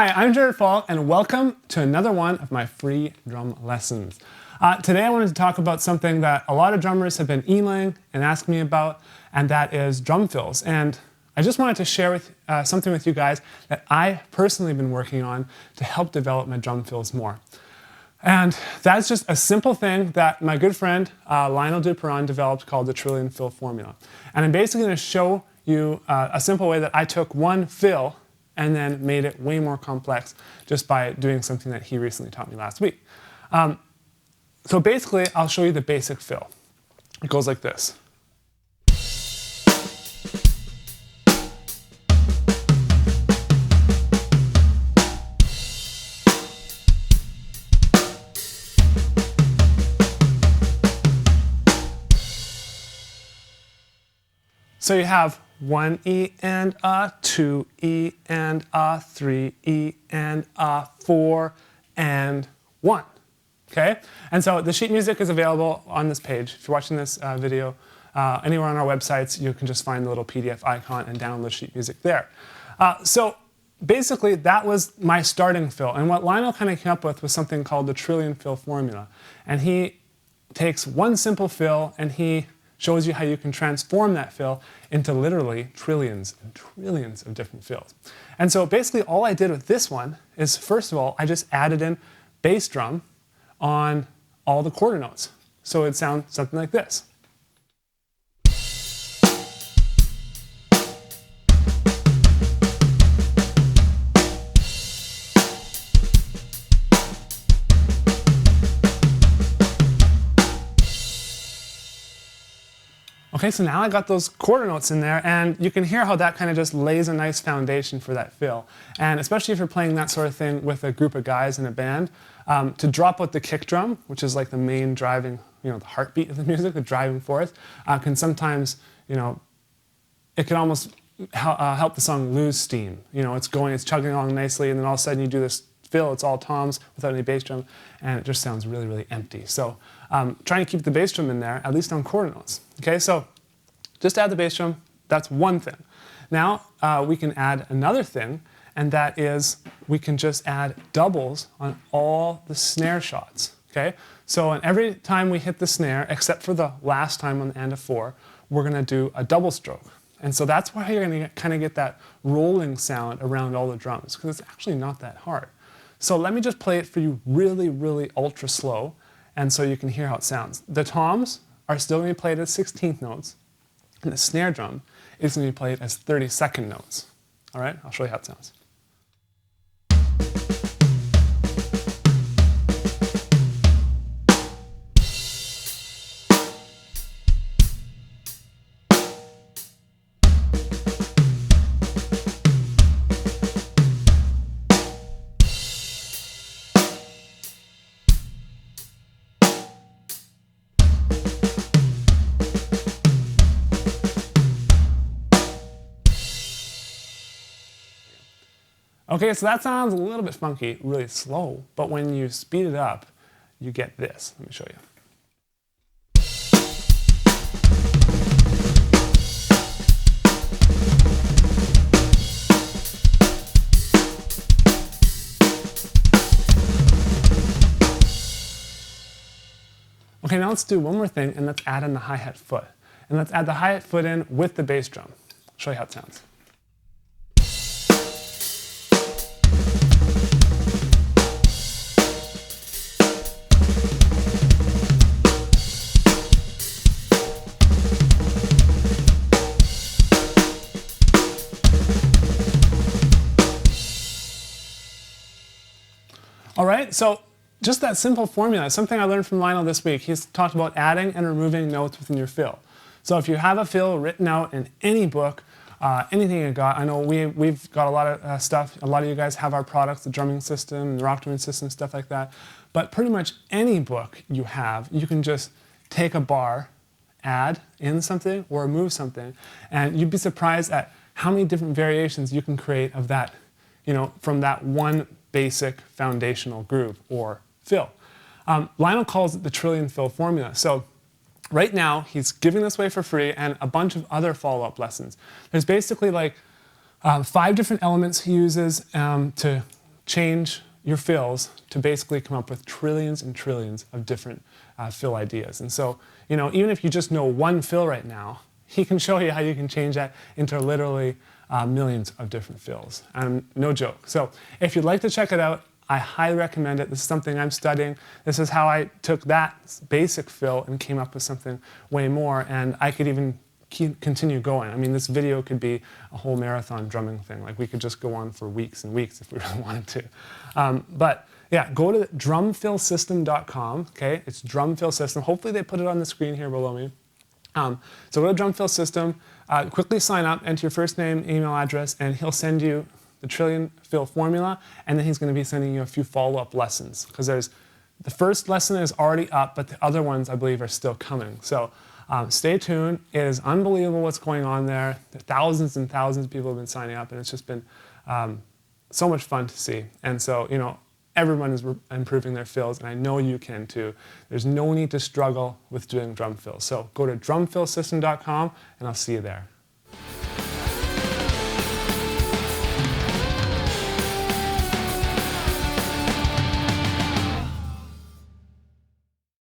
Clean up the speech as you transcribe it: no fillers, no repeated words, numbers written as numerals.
Hi, I'm Jared Falk, and welcome to another one of my free drum lessons. Today I wanted to talk about something that a lot of drummers have been emailing and asking me about, and that is drum fills. And I just wanted to share something with you guys that I personally have been working on to help develop my drum fills more. And that's just a simple thing that my good friend Lionel Duperon developed called the trillion fill formula. And I'm basically going to show you a simple way that I took one fill and then made it way more complex just by doing something that he recently taught me last week. So basically, I'll show you the basic fill. It goes like this. So you have 1 E and a, 2 E and a, 3 E and a, 4 and 1. Okay? And so the sheet music is available on this page. If you're watching this video anywhere on our websites, you can just find the little PDF icon and download the sheet music there. So basically, that was my starting fill. And what Lionel kind of came up with was something called the trillion fill formula. And he takes one simple fill and he shows you how you can transform that fill into literally trillions and trillions of different fills. And so basically all I did with this one is, first of all, I just added in bass drum on all the quarter notes. So it sounds something like this. Okay, so now I got those quarter notes in there, and you can hear how that kind of just lays a nice foundation for that fill. And especially if you're playing that sort of thing with a group of guys in a band, to drop out the kick drum, which is like the main driving, the heartbeat of the music, the driving force, can sometimes, it can almost help the song lose steam. It's chugging along nicely, and then all of a sudden you do this fill, it's all toms without any bass drum, and it just sounds really, really empty. So trying to keep the bass drum in there, at least on quarter notes. Okay, so just add the bass drum, that's one thing. Now we can add another thing, and that is we can just add doubles on all the snare shots. Okay, so every time we hit the snare, except for the last time on the end of 4, we're going to do a double stroke. And so that's why you're going to kind of get that rolling sound around all the drums, because it's actually not that hard. So let me just play it for you really, really ultra slow, and so you can hear how it sounds. The toms are still going to be played as 16th notes, and the snare drum is going to be played as 32nd notes. All right, I'll show you how it sounds. Okay, so that sounds a little bit funky, really slow, but when you speed it up, you get this. Let me show you. Okay, now let's do one more thing, and let's add in the hi-hat foot. And let's add the hi-hat foot in with the bass drum. I'll show you how it sounds. All right, so just that simple formula, something I learned from Lionel this week. He's talked about adding and removing notes within your fill. So if you have a fill written out in any book, anything you got, I know we've got a lot of stuff. A lot of you guys have our products, the drumming system, the rock drumming system, stuff like that. But pretty much any book you have, you can just take a bar, add in something or remove something, and you'd be surprised at how many different variations you can create of that, from that one basic foundational groove or fill. Lionel calls it the trillion fill formula. So right now, he's giving this away for free and a bunch of other follow-up lessons. There's basically like 5 different elements he uses to change your fills to basically come up with trillions and trillions of different fill ideas. And so, even if you just know one fill right now, he can show you how you can change that into literally millions of different fills. No joke. So if you'd like to check it out, I highly recommend it. This is something I'm studying. This is how I took that basic fill and came up with something way more, and I could even continue going. I mean, this video could be a whole marathon drumming thing. Like, we could just go on for weeks and weeks if we really wanted to. But yeah, go to drumfillsystem.com, okay? It's Drumfill System. Hopefully they put it on the screen here below me. So go to Drumfill System, quickly sign up, enter your first name, email address, and he'll send you the trillion fill formula, and then he's going to be sending you a few follow-up lessons, because the first lesson is already up, but the other ones, I believe, are still coming. So stay tuned. It is unbelievable what's going on there. Thousands and thousands of people have been signing up, and it's just been so much fun to see. And so, everyone is improving their fills, and I know you can too. There's no need to struggle with doing drum fills. So go to drumfillsystem.com, and I'll see you there.